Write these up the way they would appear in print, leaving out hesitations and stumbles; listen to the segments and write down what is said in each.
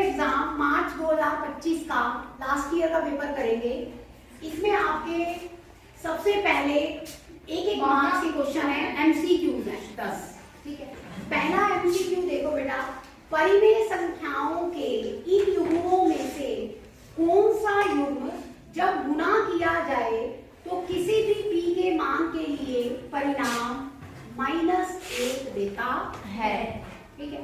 Exam मार्च 2025 का last year का paper करेंगे। इसमें आपके सबसे पहले एक मार्क्स के क्वेश्चन है, एमसीक्यूज है 10। ठीक है, पहला एमसीक्यू देखो बेटा, परिमेय संख्याओं के इन युग्मों में से कौन सा युग्म जब गुणा किया जाए तो किसी भी p के मान के लिए परिणाम -1 देता है। ठीक है,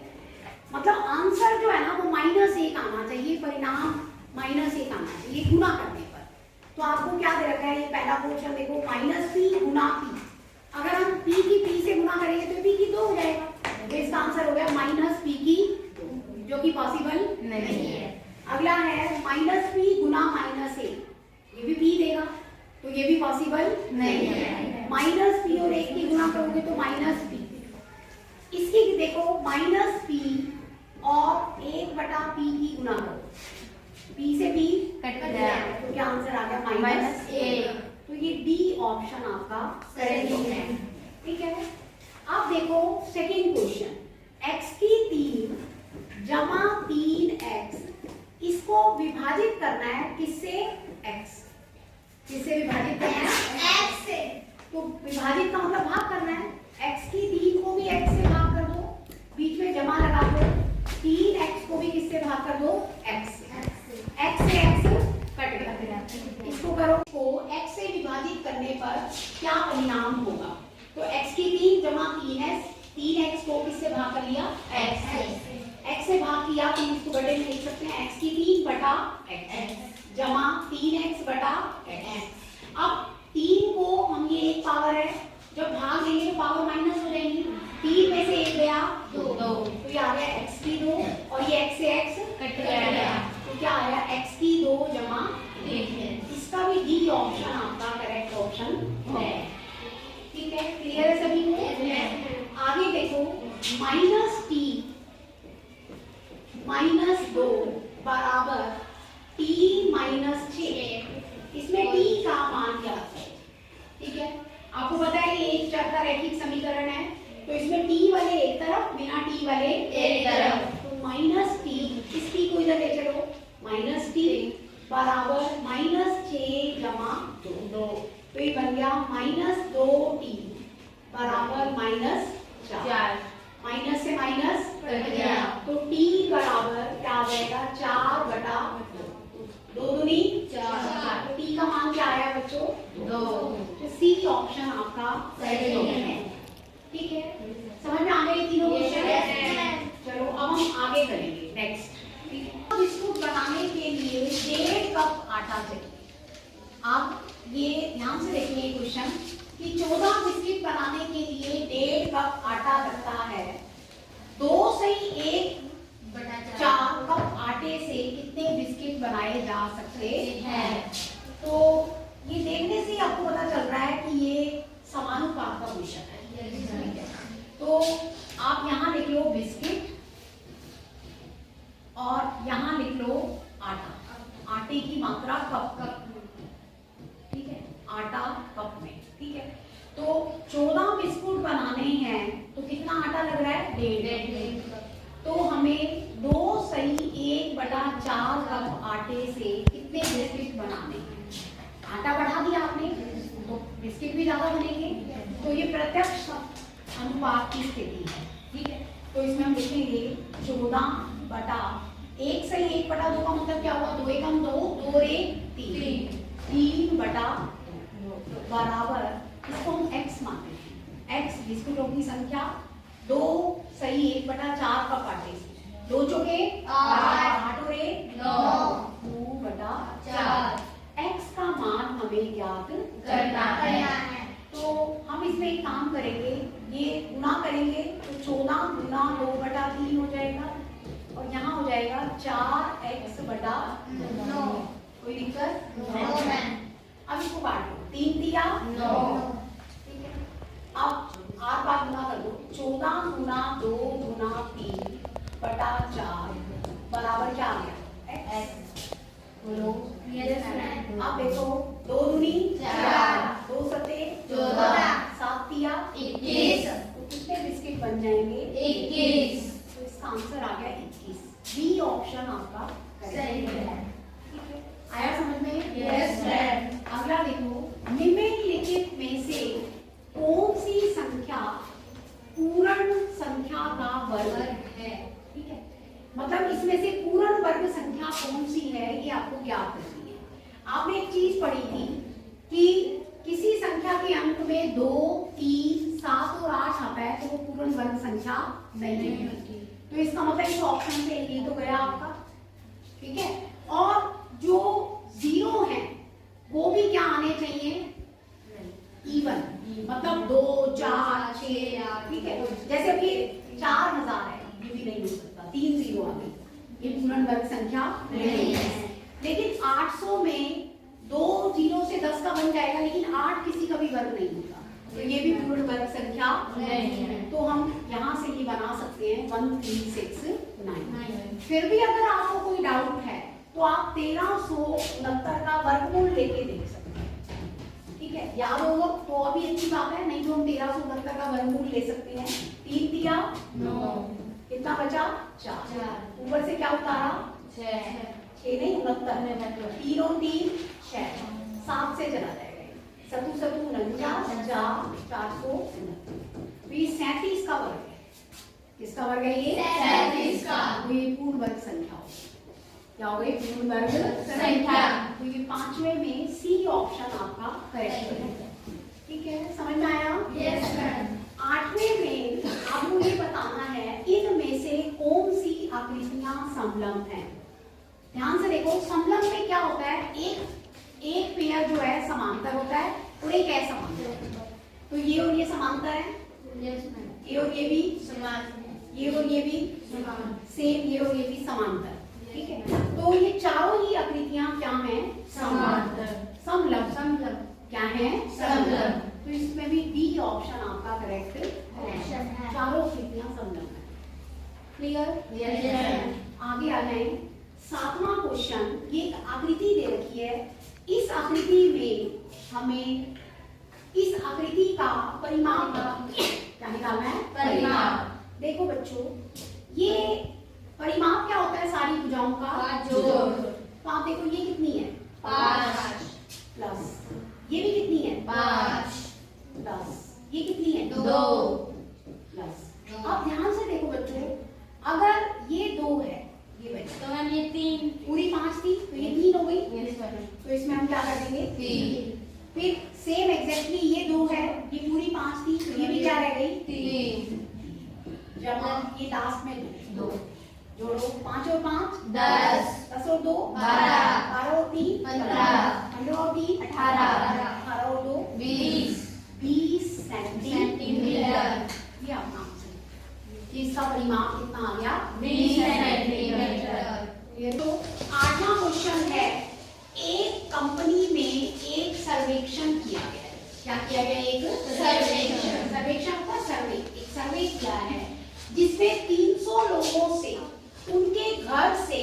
मतलब आंसर जो है ना वो -1 आना चाहिए, परिणाम -1 आना चाहिए गुणा करने पर। तो आपको क्या दे रखा है, ये पहला क्वेश्चन देखो, -p गुना p। अगर हम p की p से गुणा करेंगे तो p की 2 हो जाएगा, तो इसका आंसर हो गया -p की 2, जो कि पॉसिबल नहीं है। अगला है -p गुना -1, ये भी p देगा, तो ये भी पॉसिबल नहीं है। -p और 1 की गुणा करोगे तो -p। इसकी देखो -p और 1/p की गुणा करो, p से p कट गया तो क्या आंसर आ गया -1। तो ये डी ऑप्शन आपका सही है। ठीक है, अब देखो सेकंड क्वेश्चन, x की 3 जमा 3x, इसको विभाजित करना है किससे, x। किससे विभाजित करना है, x से। तो विभाजित का मतलब भाग करना है, x की 3 को भी x से भाग कर दो, बीच में जमा लगा दो, 3x को भी किससे भाग कर दो, x से x कट गया। इसको करो, को x से विभाजित करने पर क्या परिणाम होगा। तो x की 3 जमा 3x को किससे भाग कर लिया, x से भाग किया, तो इसको बटे में लिख सकते हैं x की 3 बटा x जमा 3x बटा x। अब 3 को हम, ये एक पावर है, जब भाग देंगे तो पावर माइनस हो जाएंगी, 3 में से 1 गया 2, तो ये आ गया x की 2 और ये x से x कट गया, तो क्या आया x की 2 जमा 1। इसका भी डी ऑप्शन आपका करेक्ट ऑप्शन है। ठीक है, क्लियर है सभी को। आगे देखो, -t -2 बराबर t -6, इसमें t का मान क्या है। ठीक है, आपको पता है ये एक चर का रैखिक समीकरण है, तो इसमें t वाले एक तरफ, बिना t वाले एक तरफ, तो -t, इस t को इधर ले चलो, -t बराबर -6 जमा 2, तो ये बन गया -2t बराबर -4, माइनस से माइनस कट गया, तो t बराबर क्या आ जाएगा, 4 बटा 2 दूनी 4, तो t का मान क्या आया बच्चों, 2। तो सी ऑप्शन आपका सही है। ठीक है, समझ में आ गए तीनों क्वेश्चन। चलो अब हम आगे करेंगे नेक्स्ट। बिस्कुट बनाने के लिए 1.5 कप आटा चाहिए। आप ये ध्यान से देखिए क्वेश्चन कि 14 बिस्किट बनाने के लिए 1.5 कप आटा लगता है, 2 सही 1/4 कप आटे से कितने बिस्किट बनाए जा सकते हैं। तो ये देखने से आपको पता चल रहा है कि ये समानुपात का क्वेश्चन है। तो आप यहाँ लिख लो बिस्किट और यहाँ लिख लो आटा, आटे की मात्रा कप। ठीक है, आटा कप में। ठीक है, तो 14 बिस्कुट बनाने हैं तो कितना आटा लग रहा है, 1.5 कप। तो हमें 2 सही 1/4 कप आटे से कितने बिस्किट बनाने हैं। आटा बढ़ा दिया आपने तो बिस्किट भी ज्यादा बनेंगे, तो ये प्रत्यक्ष अनुपात की स्थिति है। ठीक है, तो इसमें हम लिखेंगे 14 बटा 1 सही 1/2 का मतलब क्या हुआ, 2 एकम 2, 2 रे 3 बटा बराबर, इसको हम x मानते हैं, x बिस्कुटों की संख्या, 2 सही 1/4 कप आटे से, 2 चौके 8 और 2/4। x का मान हमें ज्ञात करना है। तो हम इसमें एक काम करेंगे, ये गुणा करेंगे तो 14 गुना 2/3 हो जाएगा और यहाँ हो जाएगा 4x/9। कोई दिक्कत? अब इसको काट लो, 3 दिया 9। ठीक है, अब आर बार गुना कर दो, 14 गुना 2 गुना 3/4 बराबर क्या आ गया, x। बोलो अब देखो, 2 दूनी 4, 2 सते 14, 7 दिया 21, तो कितने बिस्किट बन जाएंगे, 21। तो इसका आंसर आ गया 21। बी ऑप्शन आपका सही है। ठीक है, आया समझ में? Yes ma'am. अगला देखो, निम्नलिखित में से कौन सी संख्या पूर्ण संख्या का वर्ग है? ठीक है, मतलब इसमें से पूर्ण वर्ग संख्या कौन सी है ये आपको ज्ञात करनी है। आपने एक चीज पढ़ी थी कि किसी संख्या के अंक में 2, 3, 7 और 8 आता है तो वो पूर्ण वर्ग संख्या नहीं है। तो इसका मतलब इस ऑप्शन से ये तो गया आपका। ठीक है, और जो 0 है वो भी क्या आने चाहिए? इवन, मतलब 2, 4, 6। ठीक है, जैसे कि 4000 है, ये भी नहीं हो सकता, 3 0 आ गई, ये पूर्ण वर्ग संख्या नहीं है। लेकिन 800 में 2 0 से 10 का बन जाएगा, लेकिन 8 किसी का भी वर्ग नहीं होता, तो ये भी पूर्ण वर्ग संख्या नहीं है। तो हम यहाँ से ये बना सकते हैं 1369। फिर भी अगर आपको कोई डाउट है तो आप 1369 का वर्गमूल लेके देख सकते हैं। ठीक है, याद होगा तो अभी अच्छी बात है, नहीं तो हम 1369 का वर्गमूल ले सकते हैं। 3 दिया 9, कितना बचा? 4। ऊपर से क्या उतारा? 6 नहीं 69, 3 और 3 6, 7 से चला जाएगा। सतु सतु 49, 469। तो ये 37 का वर्ग है। किसका वर्ग है ये? 37 का। तो ये पूर्ण वर्ग संख्या हो गई। क्या हो गई? पूर्ण वर्ग संख्या। तो ये 5वें में सी ऑप्शन आपका करेक्ट है। ठीक है, समझ में आया? Yes ma'am. 8वें में आपको ये बताना है इनमें से कौन सी आकृतियां समलंब हैं। ध्यान से देखो, समलंब में क्या होता है? एक पेयर जो है समांतर होता है और एक असमांतर होता है। तो ये और ये समांतर है, ये और ये भी समान, ये और ये भी समान, सेम, ये और ये भी समांतर। ठीक है, तो ये चारों ही आकृतियां क्या हैं? समांतर, समलंब। समलंब क्या है? समलंब। तो इसमें भी डी ऑप्शन आपका करेक्ट है। चारों आकृतियां समलंब है। क्लियर? यस। आगे आ जाए, 7वां क्वेश्चन। ये एक आकृति दे रखी है, इस आकृति में हमें इस आकृति का परिमाप क्या निकालना है? परिमाप। देखो बच्चों, ये परिमाप क्या होता है? सारी भुजाओं का जोड़। तो आप देखो ये कितनी है? 5 प्लस ये भी कितनी है? 5 प्लस ये कितनी है? 2 प्लस। अब ध्यान से देखो बच्चों, अगर ये 2 है, ये बच्चा तो मैम ये 3 पूरी 5 थी तो ये 3 हो गई। Yes ma'am. तो इसमें हम क्या कर देंगे? 3। फिर सेम एग्जैक्टली ये 2 है, ये पूरी 5 थी तो ये भी क्या रह गई? 3 जब हम ये लास्ट में 2 जोड़ो, 5 और 5 10, 10 और 2 12, 12 और 3 15, 15 और 3 18, 18 और 2 20 सेंटीमीटर। ये अपना इसका परिमाप कितना आ गया? 20 सेंटीमीटर। ये तो 8वां क्वेश्चन है, एक कंपनी में एक सर्वेक्षण किया गया है। क्या किया गया? एक सर्वेक्षण। सर्वेक्षण का सर्वे, एक सर्वे किया है जिसमें 300 लोगों से उनके घर से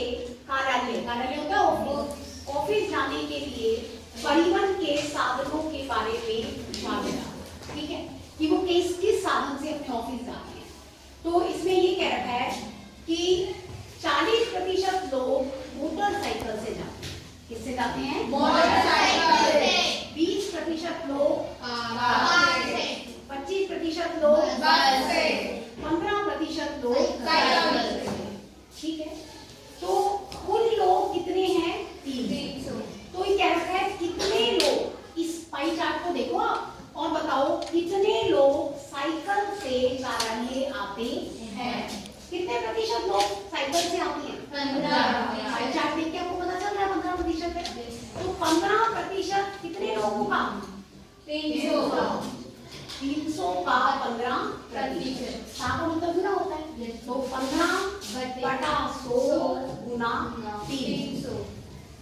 कार्यालय होता है ऑफिस जाने के लिए परिवहन के साधनों के बारे में पूछा गया। ठीक है, कि वो किस साधन से अपने ऑफिस जाते हैं। तो इसमें ये कह रखा है कि 40% लोग मोटरसाइकिल से जाते हैं। किससे जाते हैं? मोटरसाइकिल से। 20% लोग कार से। 25% लोग बस से। 15% लोग साइकिल से। ठीक है, तो कुल लोग कितने हैं? 300। तो ये कह रखा है कितने लोग, इस पाई चार्ट को देखो आप और बताओ कितने लोग साइकिल से कार्यालय आते हैं। कितने प्रतिशत लोग साइकिल से आते हैं? 15। पाई चार्ट देख के आपको पता चल रहा है 15% है। तो 15% कितने लोगों का? 300 का। 300 का 15%। सात मतलब गुना होता है, तो 15/100 गुना 300।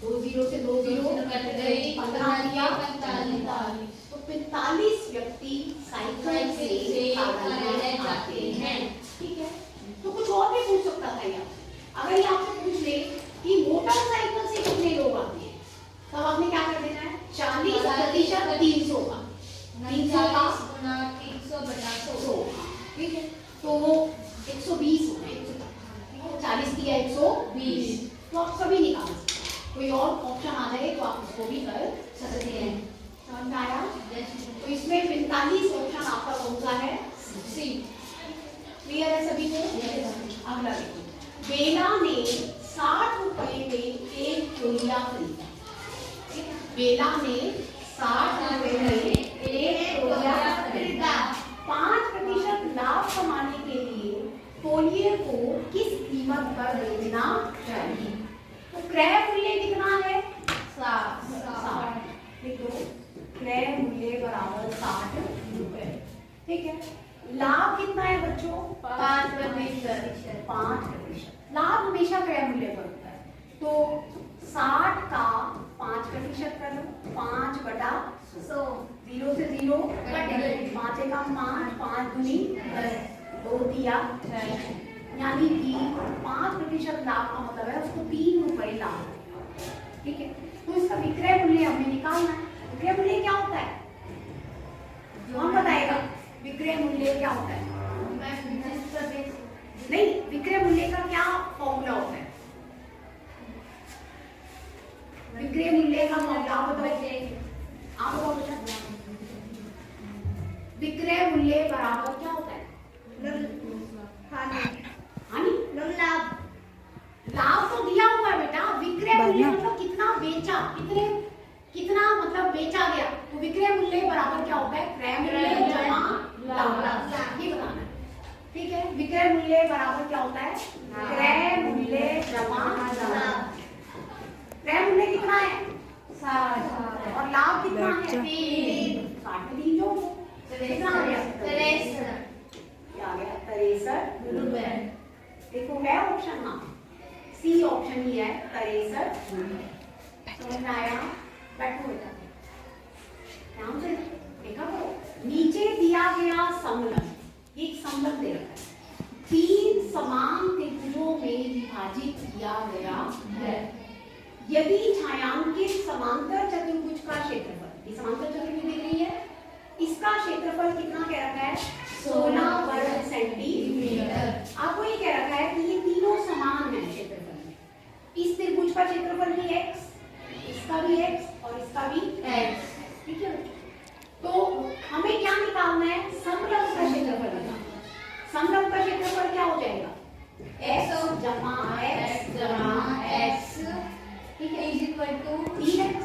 2 0 से 2 0 कट गई। 15 दिया 45। तो 45 व्यक्ति साइकिल से कार्यालय जाते हैं। ठीक है, तो कुछ और भी पूछ सकता था यार। अगर ये आपसे पूछ ले कि मोटरसाइकिल से कितने लोग आते हैं, तब आपने क्या कर देना है? 40% 300 का 300 का 300/100। ठीक है, तो 120 हो गए। 40 दिया 120 आप सभी निकाल सकते हैं। कोई और ऑप्शन आ जाए तो आप उसको भी कर सकते हैं। समझ में आया? तो इसमें 45 ऑप्शन आपका कौन सा है? सी। क्लियर है सभी को? अगला देखो, बेला ने 60 रुपए में एक तौलिया खरीदा। बेला ने 60 रुपए में एक तौलिया खरीदा। 5% लाभ कमाने के लिए तौलिए को किस कीमत पर बेचना चाहिए? तो क्रय मूल्य कितना है? 60। देखो, क्रय मूल्य बराबर 60 रुपए। ठीक है। लाभ कितना है बच्चों? 5%। 5%। लाभ हमेशा क्रय मूल्य पर होता है। तो 60 का 5% कर लो, 5/100। 0 से 0 कट गए, 5 का 5, 5 दूनी 10, 2 दिया 6। यानी कि 5% लाभ का मतलब है उसको 3 रुपए लाभ। ठीक है। तो इसका विक्रय मूल्य हमें निकालना है। विक्रय मूल्य क्या होता है? कौन बताएगा? विक्रय मूल्य क्या होता है? नहीं, विक्रय मूल्य का क्या फॉर्मूला होता है? विक्रय मूल्य का फॉर्मूला आप बताओ बेटा। विक्रय मूल्य बराबर क्या होता है? हानि। लाभ तो दिया हुआ है बेटा। विक्रय मूल्य मतलब कितना बेचा, कितना मतलब बेचा गया। तो विक्रय मूल्य बराबर क्या होता है? क्रय मूल्य जमा लाभ। ये बताना है। ठीक है। विक्रय मूल्य बराबर क्या होता है? क्रय मूल्य जमा लाभ। क्रय मूल्य कितना है? 60। और लाभ कितना है? 3। 60 में 3 जोड़ दो, कितना आ गया? 63। आ गया 63 रुपए। देखो है ऑप्शन ना, सी ऑप्शन ही है 63 रुपए। समझ में आया? बैठो बेटा, ध्यान से देखा करो। नीचे दिया गया समलंब, एक समलंब दे रखा है, 3 समान त्रिभुजों में विभाजित किया गया है। यदि छायांकित समांतर चतुर्भुज का क्षेत्रफल, ये समांतर चतुर्भुज दिख रही है, इसका क्षेत्रफल कितना कह रखा है? 16 वर्ग सेंटीमीटर। आपको ये कह रखा है कि ये तीनों समान है क्षेत्रफल में। इस त्रिभुज का क्षेत्रफल भी x, इसका भी x और इसका भी x। ठीक है। तो हमें क्या निकालना है? समलंब का क्षेत्रफल निकालना। समलंब का क्षेत्रफल क्या हो जाएगा? x जमा x जमा x। ठीक है। Is equal to 3x।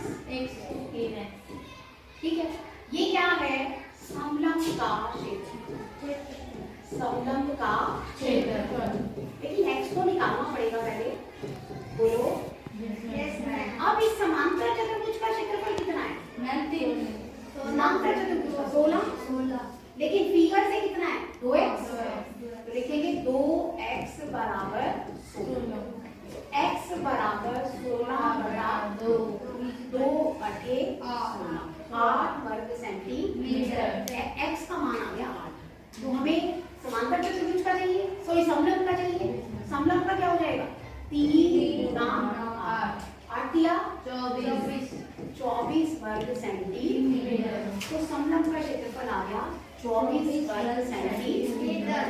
ठीक है। ये क्या है? समलंब का क्षेत्रफल। समलंब का क्षेत्रफल। लेकिन x को निकालना पड़ेगा पहले। बोलो। अब इस समांतर चतुर्भुज का क्षेत्रफल कितना है? समांतर चतुर्भुज का 16। लेकिन फिगर से कितना है? 2x। तो लिखेंगे 2x बराबर 16। x बराबर 16/2, 2 अठे 16, 8 वर्ग सेंटीमीटर। x का मान आ गया 8। तो हमें समांतर चतुर्भुज का चाहिए, सॉरी समलंब का चाहिए। समलंब का क्या हो जाएगा? 3 गुना 8 दिया 24 वर्ग सेंटीमीटर। तो समलंब का क्षेत्रफल आ गया 24 वर्ग सेंटीमीटर।